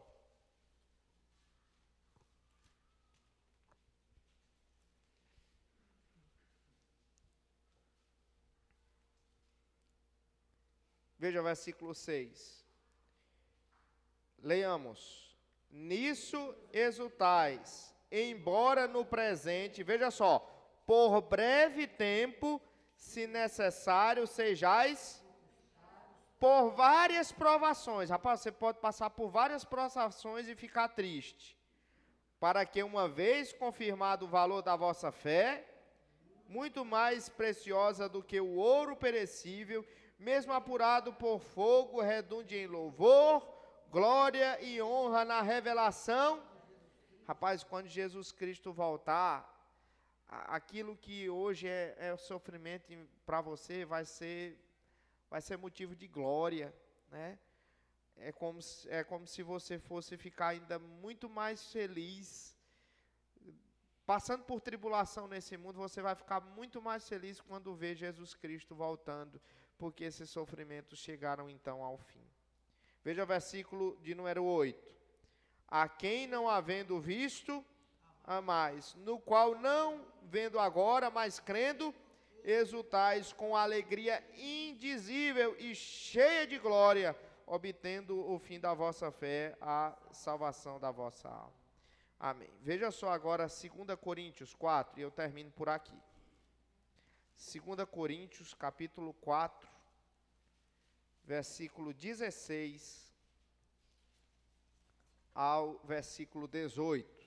Veja o versículo 6. Leiamos. Nisso exultais, embora no presente, veja só, por breve tempo, se necessário, sejais por várias provações. Rapaz, você pode passar por várias provações e ficar triste. Para que, uma vez confirmado o valor da vossa fé, muito mais preciosa do que o ouro perecível, mesmo apurado por fogo, redunde em louvor, glória e honra na revelação. Rapaz, quando Jesus Cristo voltar, aquilo que hoje é sofrimento para você vai ser motivo de glória, né? É como se você fosse ficar ainda muito mais feliz. Passando por tribulação nesse mundo, você vai ficar muito mais feliz quando vê Jesus Cristo voltando, porque esses sofrimentos chegaram então ao fim. Veja o versículo de número 8. A quem não havendo visto, amais, no qual não vendo agora, mas crendo, exultais com alegria indizível e cheia de glória, obtendo o fim da vossa fé, a salvação da vossa alma. Amém. Veja só agora 2 Coríntios 4, e eu termino por aqui. 2 Coríntios, capítulo 4, versículo 16 ao versículo 18.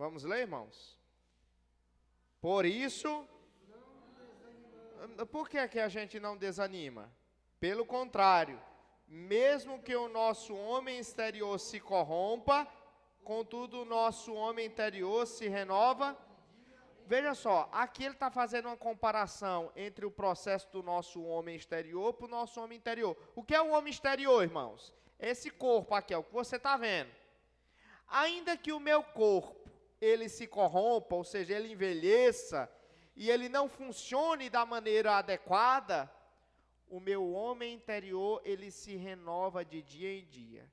Vamos ler, irmãos? Por isso, por que a gente não desanima? Pelo contrário, mesmo que o nosso homem exterior se corrompa, contudo o nosso homem interior se renova. Veja só, aqui ele está fazendo uma comparação entre o processo do nosso homem exterior para o nosso homem interior. O que é o homem exterior, irmãos? Esse corpo aqui, é o que você está vendo. Ainda que o meu corpo, ele se corrompa, ou seja, ele envelheça, e ele não funcione da maneira adequada, o meu homem interior, ele se renova de dia em dia.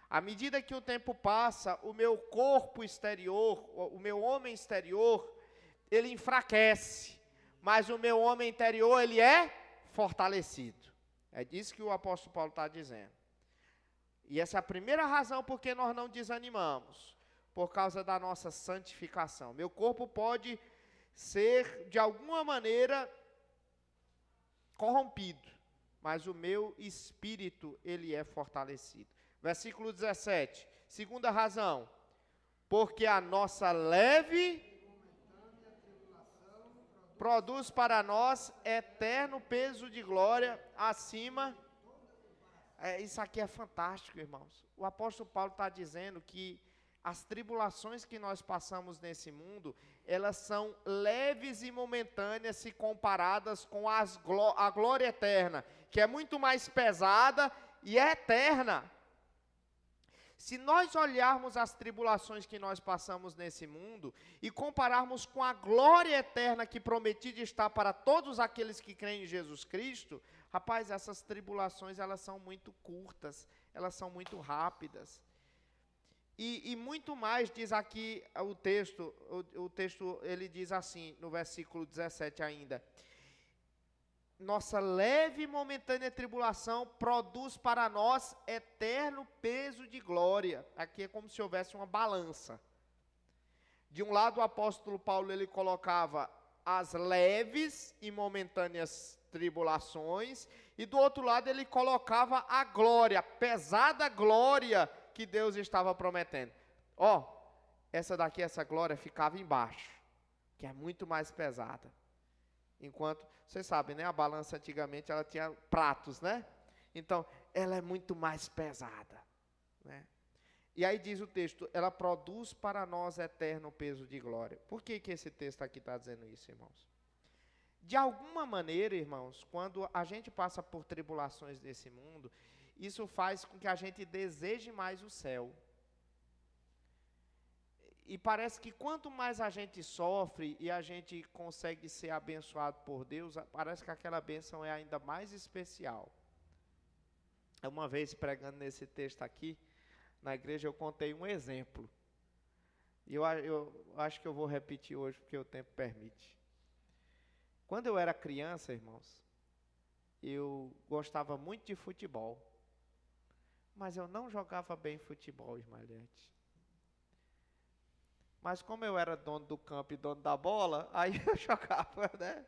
À medida que o tempo passa, o meu corpo exterior, o meu homem exterior, ele enfraquece, mas o meu homem interior, ele é fortalecido. É disso que o apóstolo Paulo está dizendo. E essa é a primeira razão por que nós não desanimamos, por causa da nossa santificação. Meu corpo pode ser, de alguma maneira, corrompido, mas o meu espírito, ele é fortalecido. Versículo 17, segunda razão, porque a nossa leve produz para nós eterno peso de glória acima. Isso aqui é fantástico, irmãos. O apóstolo Paulo está dizendo que as tribulações que nós passamos nesse mundo, elas são leves e momentâneas se comparadas com a glória eterna, que é muito mais pesada e é eterna. Se nós olharmos as tribulações que nós passamos nesse mundo e compararmos com a glória eterna que prometida está para todos aqueles que creem em Jesus Cristo, rapaz, essas tribulações, elas são muito curtas, elas são muito rápidas. E muito mais diz aqui o texto ele diz assim, no versículo 17 ainda, nossa leve e momentânea tribulação produz para nós eterno peso de glória. Aqui é como se houvesse uma balança. De um lado o apóstolo Paulo ele colocava as leves e momentâneas tribulações, e do outro lado ele colocava a glória, a pesada glória que Deus estava prometendo. Essa glória ficava embaixo, que é muito mais pesada. Enquanto, vocês sabem, né, a balança antigamente ela tinha pratos, né? Então, ela é muito mais pesada, né? E aí diz o texto, ela produz para nós eterno peso de glória. Por que esse texto aqui está dizendo isso, irmãos? De alguma maneira, irmãos, quando a gente passa por tribulações desse mundo, isso faz com que a gente deseje mais o céu. E parece que quanto mais a gente sofre e a gente consegue ser abençoado por Deus, parece que aquela bênção é ainda mais especial. Uma vez pregando nesse texto aqui, na igreja, eu contei um exemplo. E eu acho que eu vou repetir hoje, porque o tempo permite. Quando eu era criança, irmãos, eu gostava muito de futebol. Mas eu não jogava bem futebol, Ismaelete. Mas como eu era dono do campo e dono da bola, aí eu jogava, né?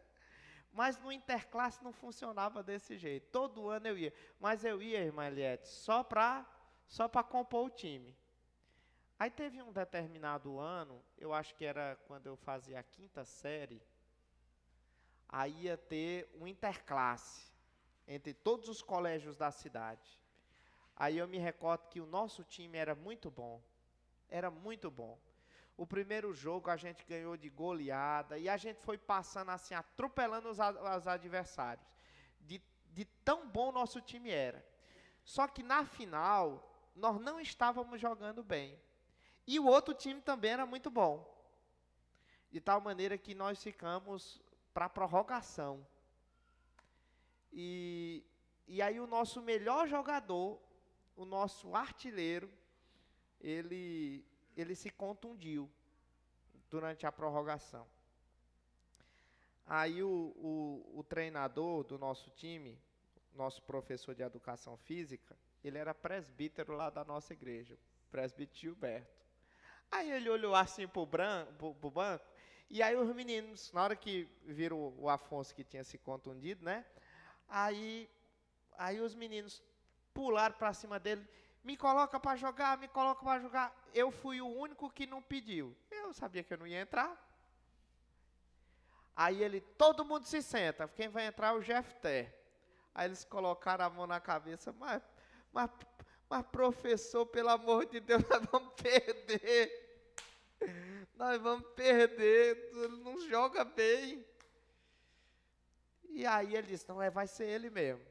Mas no interclasse não funcionava desse jeito. Todo ano eu ia. Mas eu ia, irmã Eliette, só para compor o time. Aí teve um determinado ano, eu acho que era quando eu fazia a 5ª série, aí ia ter um interclasse entre todos os colégios da cidade. Aí eu me recordo que o nosso time era muito bom. Era muito bom. O primeiro jogo a gente ganhou de goleada e a gente foi passando assim, atropelando os adversários. De tão bom nosso time era. Só que na final, nós não estávamos jogando bem. E o outro time também era muito bom. De tal maneira que nós ficamos para a prorrogação. E aí o nosso melhor jogador, o nosso artilheiro, ele se contundiu durante a prorrogação. Aí o treinador do nosso time, nosso professor de educação física, ele era presbítero lá da nossa igreja, presbítero Gilberto. Aí ele olhou assim pro banco, e aí os meninos, na hora que viram o Afonso que tinha se contundido, né? Aí os meninos pularam para cima dele, me coloca para jogar, me coloca para jogar. Eu fui o único que não pediu. Eu sabia que eu não ia entrar. Aí ele, todo mundo se senta, quem vai entrar é o Jefté. Aí eles colocaram a mão na cabeça, mas professor, pelo amor de Deus, nós vamos perder. Nós vamos perder, não joga bem. E aí ele disse, não, vai ser ele mesmo.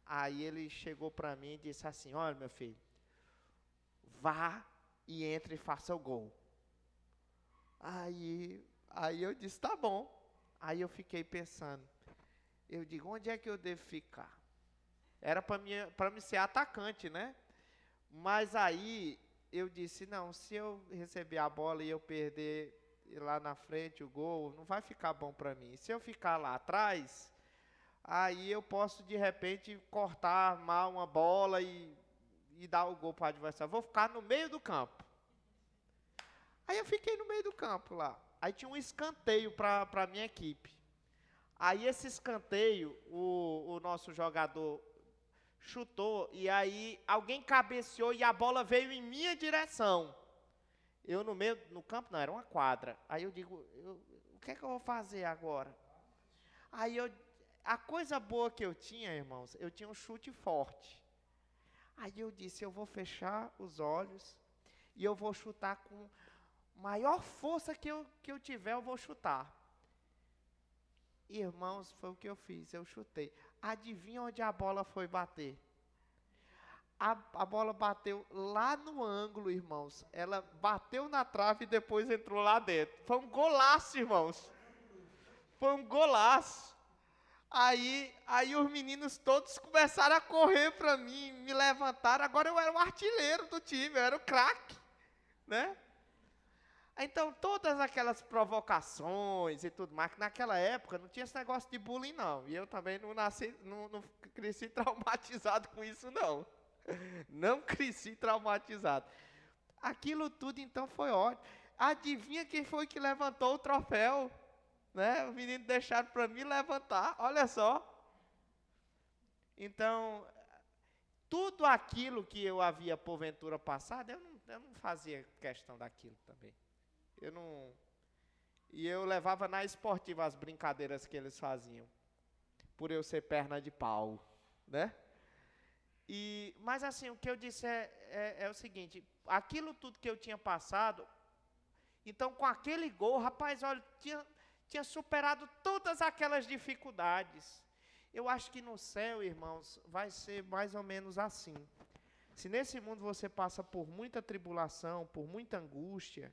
Aí ele chegou para mim e disse assim, olha meu filho, vá e entre e faça o gol. Aí eu disse, tá bom. Aí eu fiquei pensando, eu digo, onde é que eu devo ficar? Era para me ser atacante, né? Mas aí eu disse, não, se eu receber a bola e eu perder lá na frente o gol, não vai ficar bom para mim. Se eu ficar lá atrás, aí eu posso de repente cortar mal uma bola e dar o gol para o adversário. Vou ficar no meio do campo. Aí eu fiquei no meio do campo lá. Aí tinha um escanteio para a minha equipe. Aí esse escanteio, o nosso jogador chutou, e aí alguém cabeceou e a bola veio em minha direção. Eu no campo não, era uma quadra. Aí eu digo, o que é que eu vou fazer agora? Aí a coisa boa que eu tinha, irmãos, eu tinha um chute forte. Aí eu disse, eu vou fechar os olhos e eu vou chutar com maior força que eu tiver, eu vou chutar. Irmãos, foi o que eu fiz, eu chutei. Adivinha onde a bola foi bater? A bola bateu lá no ângulo, irmãos. Ela bateu na trave e depois entrou lá dentro. Foi um golaço, irmãos. Foi um golaço. Aí os meninos todos começaram a correr para mim, me levantaram. Agora eu era o artilheiro do time, eu era o craque, né? Então, todas aquelas provocações e tudo mais, que naquela época não tinha esse negócio de bullying, não. E eu também não cresci traumatizado com isso, não. Não cresci traumatizado. Aquilo tudo, então, foi ótimo. Adivinha quem foi que levantou o troféu? Né? Os meninos deixaram para mim levantar, olha só. Então, tudo aquilo que eu havia porventura passado, eu não fazia questão daquilo também. E eu levava na esportiva as brincadeiras que eles faziam, por eu ser perna de pau, né? Mas assim, o que eu disse é o seguinte, aquilo tudo que eu tinha passado, então com aquele gol, rapaz, olha, tinha superado todas aquelas dificuldades. Eu acho que no céu, irmãos, vai ser mais ou menos assim. Se nesse mundo você passa por muita tribulação, por muita angústia,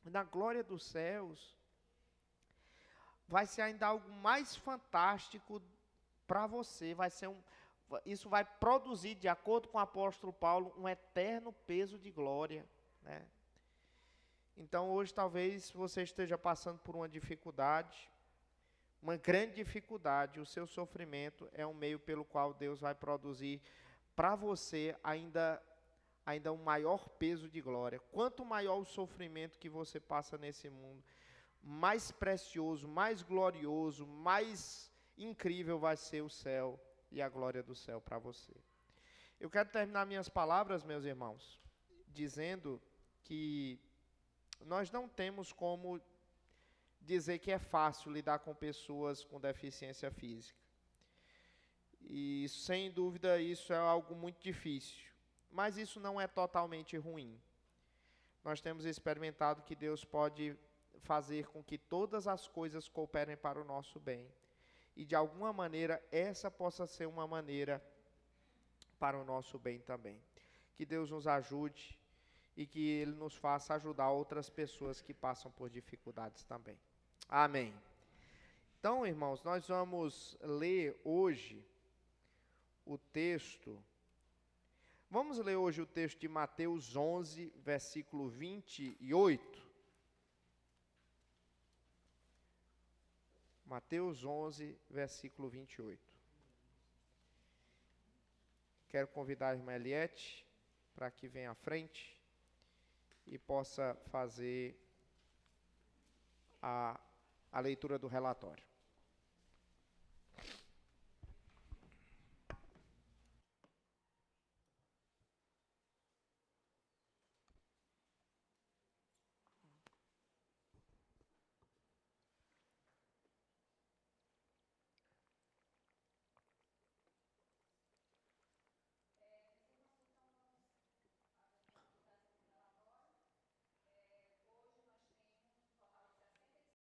na glória dos céus, vai ser ainda algo mais fantástico para você. Isso vai produzir, de acordo com o apóstolo Paulo, um eterno peso de glória, né? Então, hoje, talvez, você esteja passando por uma dificuldade, uma grande dificuldade. O seu sofrimento é um meio pelo qual Deus vai produzir para você ainda um maior peso de glória. Quanto maior o sofrimento que você passa nesse mundo, mais precioso, mais glorioso, mais incrível vai ser o céu e a glória do céu para você. Eu quero terminar minhas palavras, meus irmãos, dizendo que nós não temos como dizer que é fácil lidar com pessoas com deficiência física. E, sem dúvida, isso é algo muito difícil. Mas isso não é totalmente ruim. Nós temos experimentado que Deus pode fazer com que todas as coisas cooperem para o nosso bem. E, de alguma maneira, essa possa ser uma maneira para o nosso bem também. Que Deus nos ajude e que Ele nos faça ajudar outras pessoas que passam por dificuldades também. Amém. Então, irmãos, nós vamos ler hoje o texto. Vamos ler hoje o texto de Mateus 11, versículo 28. Mateus 11, versículo 28. Quero convidar a irmã Eliette para que venha à frente e possa fazer a leitura do relatório.